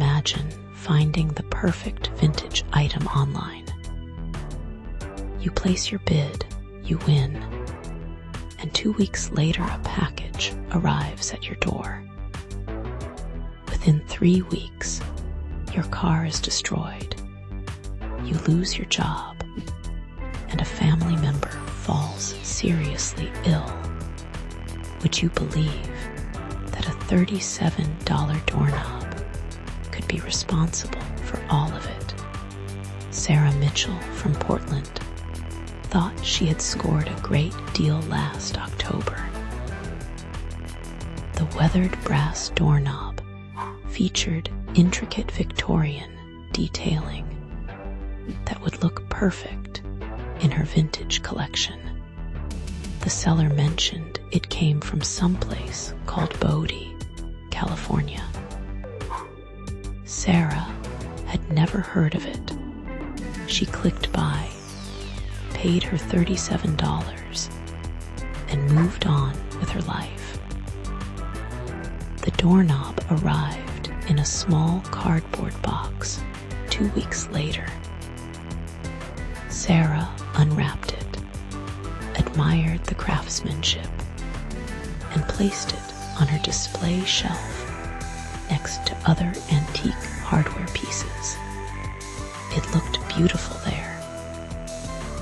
imagine finding the perfect vintage item online. You place your bid, you win, and 2 weeks later a package arrives at your door. Within 3 weeks, your car is destroyed, you lose your job, and a family member falls seriously ill. Would you believe that a $37 doorknob could be responsible for all of it? Sarah Mitchell from Portland thought she had scored a great deal last October. The weathered brass doorknob featured intricate Victorian detailing that would look perfect in her vintage collection. The seller mentioned it came from someplace called Bodie, California. Sarah had never heard of it. She clicked buy, paid her $37, and moved on with her life. The doorknob arrived in a small cardboard box 2 weeks later. Sarah unwrapped it, admired the craftsmanship, and placed it on her display shelf next to other antique hardware pieces. It looked beautiful there,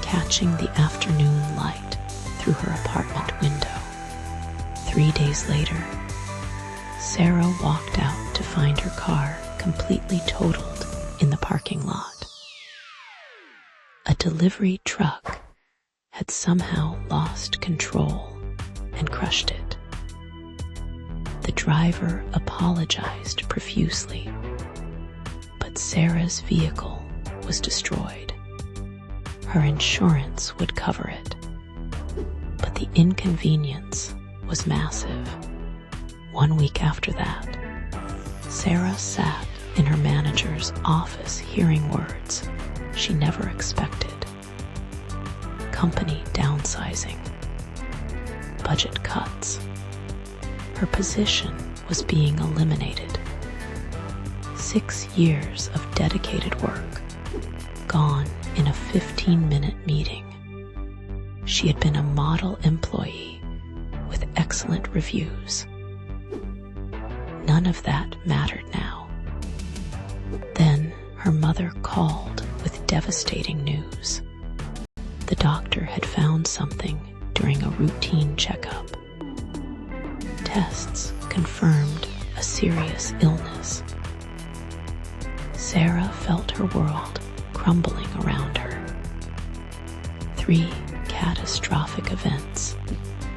catching the afternoon light through her apartment window. 3 days later, Sarah walked out to find her car completely totaled in the parking lot. A delivery truck had somehow lost control and crushed it. The driver apologized profusely, but Sarah's vehicle was destroyed. Her insurance would cover it, but the inconvenience was massive. 1 week after that, Sarah sat in her manager's office hearing words she never expected. Company downsizing, budget cuts. Her position was being eliminated. 6 years of dedicated work gone in a 15-minute meeting. She had been a model employee with excellent reviews. None of that mattered now. Then her mother called with devastating news. The doctor had found something during a routine checkup. Tests confirmed a serious illness. Sarah felt her world crumbling around her. 3 catastrophic events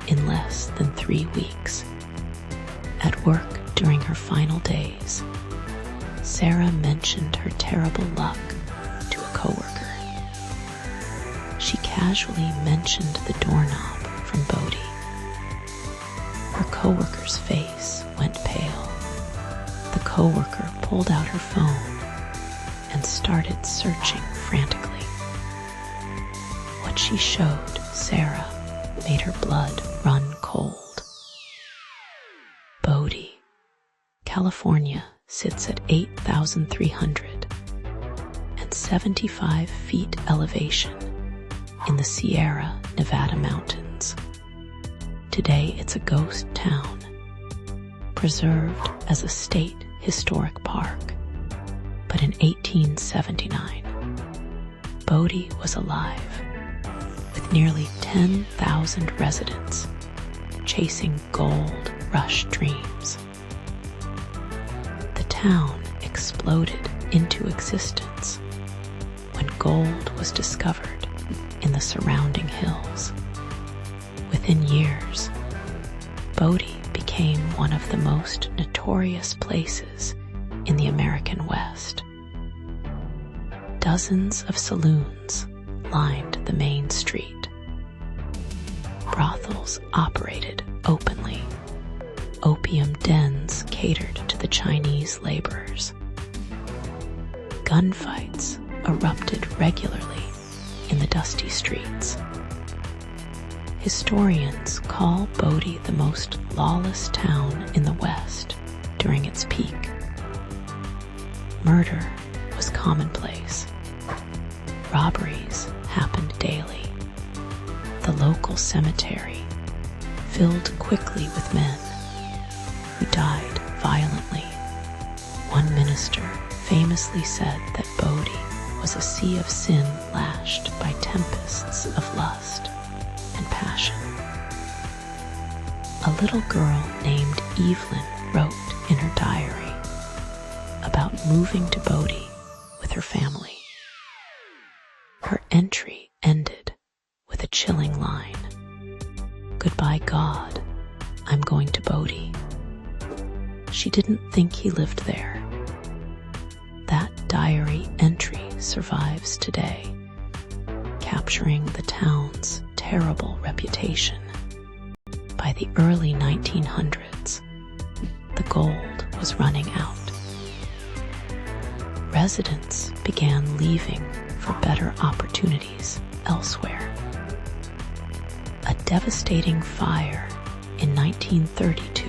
in less than 3 weeks. At work during her final days, Sarah mentioned her terrible luck to a coworker. She casually mentioned the doorknob from Bodie. Her coworker's face went pale. The coworker pulled out her phone and started searching frantically. What she showed Sarah made her blood run cold. Bodie, California sits at 8,375 feet elevation in the Sierra Nevada mountains. Today it's a ghost town, preserved as a state historic park. But in 1879, Bodie was alive, with nearly 10,000 residents chasing gold rush dreams. The town exploded into existence when gold was discovered in the surrounding hills. Within years, Bodie became one of the most notorious places in the American West. Dozens of saloons lined the main street. Brothels operated openly. Opium dens catered to the Chinese laborers. Gunfights erupted regularly in the dusty streets. Historians call Bodie the most lawless town in the West during its peak. Murder was commonplace. Robberies happened daily. The local cemetery filled quickly with men who died violently. One minister famously said that Bodie was a sea of sin lashed by tempests of lust and passion. A little girl named Evelyn wrote in her diary about moving to Bodie with her family. Her entry ended with a chilling line: "Goodbye, God, I'm going to Bodie." She didn't think he lived there. That diary entry survives today, capturing the town's terrible reputation. By the early 1900s, the gold was running out. Residents began leaving for better opportunities elsewhere. A devastating fire in 1932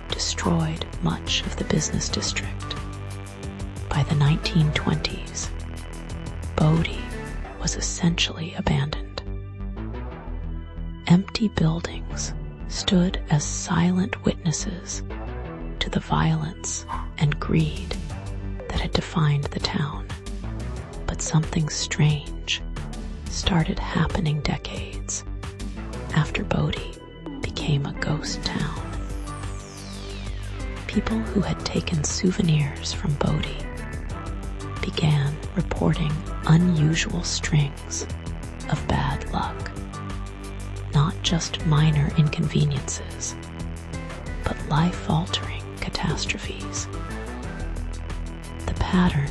destroyed much of the business district. By the 1920s, Bodie was essentially abandoned. Empty buildings stood as silent witnesses to the violence and greed that had defined the town. But something strange started happening decades after Bodie became a ghost town. People who had taken souvenirs from Bodie began reporting unusual strings of bad luck. Not just minor inconveniences, but life-altering catastrophes. The pattern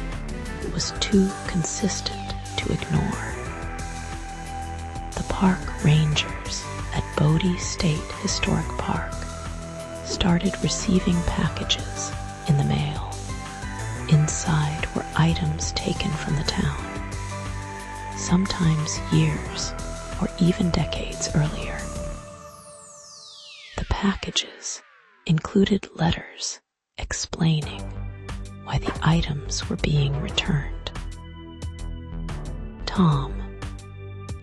was too consistent to ignore. The park rangers at Bodie State Historic Park started receiving packages in the mail. Inside were items taken from the town, sometimes years or even decades earlier. The packages included letters explaining why the items were being returned. Tom,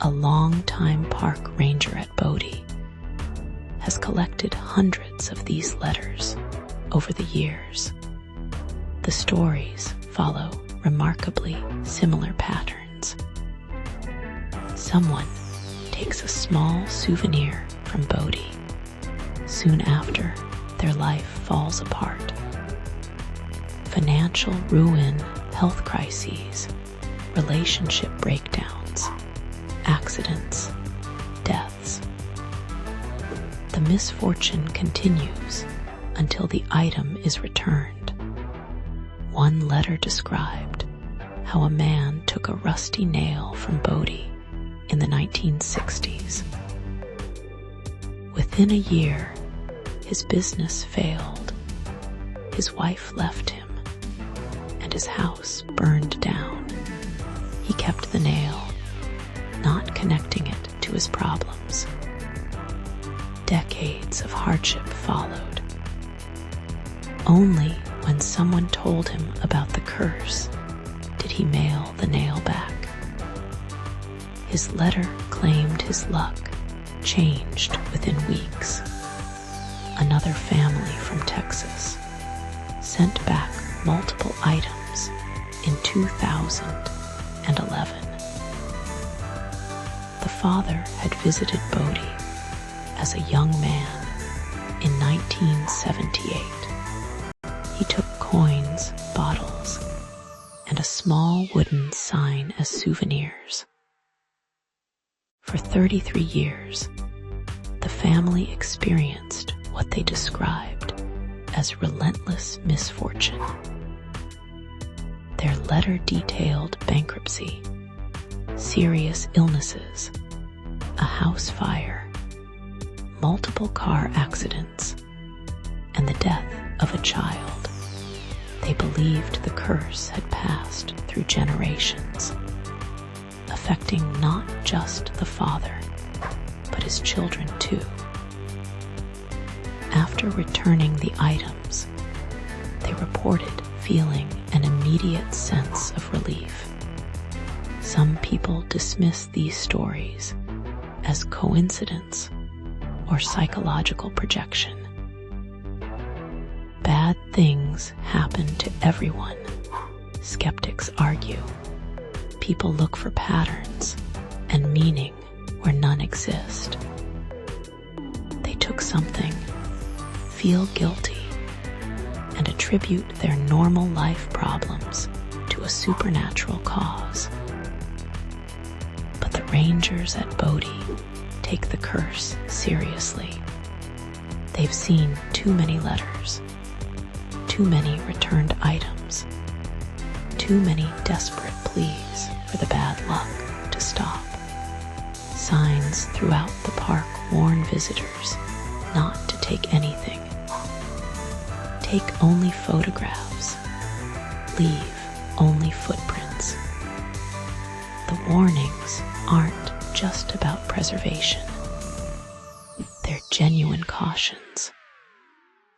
a longtime park ranger at Bodie, has collected hundreds of these letters over the years. The stories follow remarkably similar patterns. Someone takes a small souvenir from Bodie. Soon after, their life falls apart. Financial ruin, health crises, relationship breakdowns, accidents, deaths. The misfortune continues until the item is returned. One letter described how a man took a rusty nail from Bodie in the 1960s. Within a year, his business failed. His wife left him, and his house burned down. He kept the nail, not connecting it to his problems. Decades of hardship followed. Only when someone told him about the curse did he mail the nail back. His letter claimed his luck changed within weeks. Another family from Texas sent back multiple items in 2011. The father had visited Bodie as a young man in 1978. He took coins, bottles, and a small wooden sign as souvenirs. For 33 years, the family experienced what they described as relentless misfortune. Their letter detailed bankruptcy, serious illnesses, a house fire, multiple car accidents, and the death of a child. They believed the curse had passed through generations, affecting not just the father, but his children too. After returning the items, they reported feeling an immediate sense of relief. Some people dismiss these stories as coincidence or psychological projection. Bad things happen to everyone, skeptics argue. People look for patterns and meaning where none exist. They took something, feel guilty, and attribute their normal life problems to a supernatural cause. But the rangers at Bodie take the curse seriously. They've seen too many letters, too many returned items, too many desperate pleas for the bad luck to stop. Signs throughout the park warn visitors not to take anything. Take only photographs. Leave only footprints. The warnings aren't just about preservation. They're genuine cautions.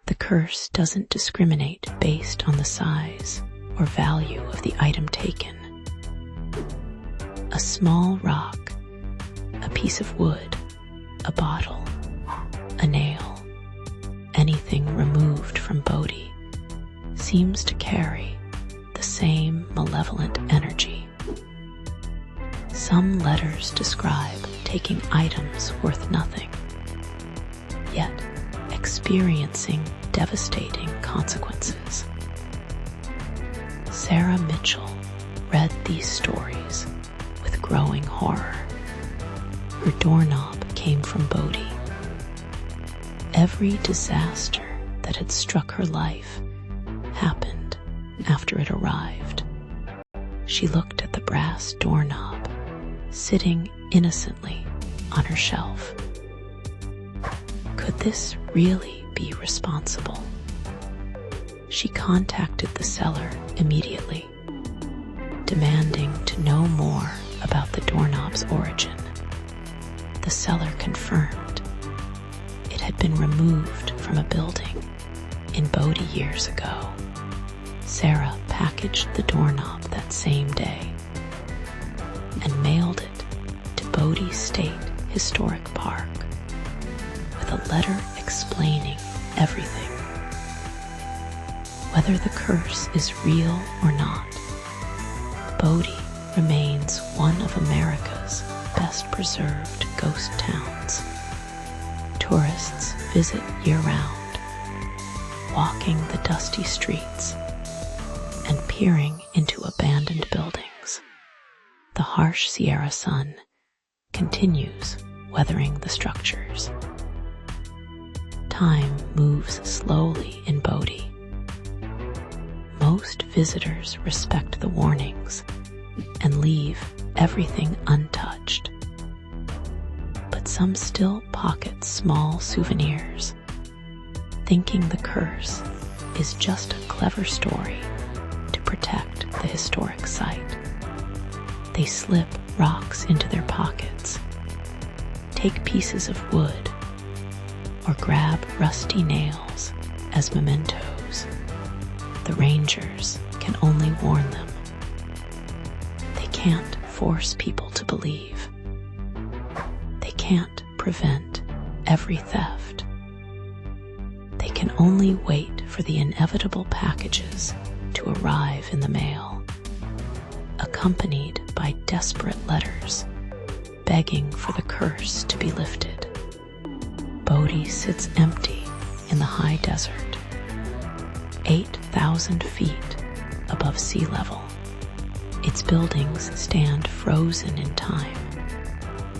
The curse doesn't discriminate based on the size or value of the item taken. A small rock, a piece of wood, a bottle, a nail, anything removed from Bodie seems to carry the same malevolent energy. Some letters describe taking items worth nothing, yet experiencing devastating consequences. Sarah Mitchell read these stories with growing horror. Her doorknob came from Bodie. Every disaster that had struck her life happened after it arrived. She looked at the brass doorknob sitting innocently on her shelf. Could this really be responsible? She contacted the seller immediately, demanding to know more about the doorknob's origin. The seller confirmed it had been removed from a building in Bodie years ago. Sarah packaged the doorknob that same day and mailed it to Bodie State Historic Park with a letter explaining everything. Whether the curse is real or not, Bodie remains one of America's best preserved ghost towns. Tourists visit year-round, walking the dusty streets and peering into abandoned buildings. The harsh Sierra sun continues weathering the structures. Time moves slowly in Bodie. Most visitors respect the warnings and leave everything untouched. But some still pocket small souvenirs, thinking the curse is just a clever story to protect the historic site. They slip rocks into their pockets, take pieces of wood, or grab rusty nails as mementos. The rangers can only warn them. They can't force people to believe. They can't prevent every theft. They can only wait for the inevitable packages to arrive in the mail, accompanied by desperate letters begging for the curse to be lifted. Bodie sits empty in the high desert, 8,000 feet above sea level. Its buildings stand frozen in time,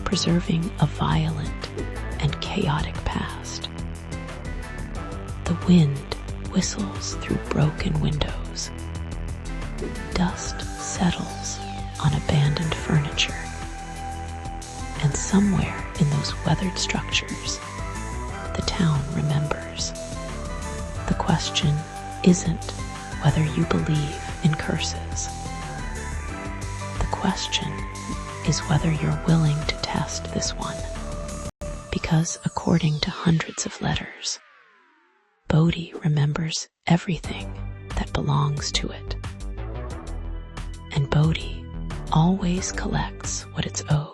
preserving a violent and chaotic past. The wind whistles through broken windows. Dust settles on abandoned furniture. And somewhere in those weathered structures, the town remembers. The question isn't whether you believe in curses. The question is whether you're willing to test this one. Because according to hundreds of letters, Bodie remembers everything that belongs to it. always collects what it's owed.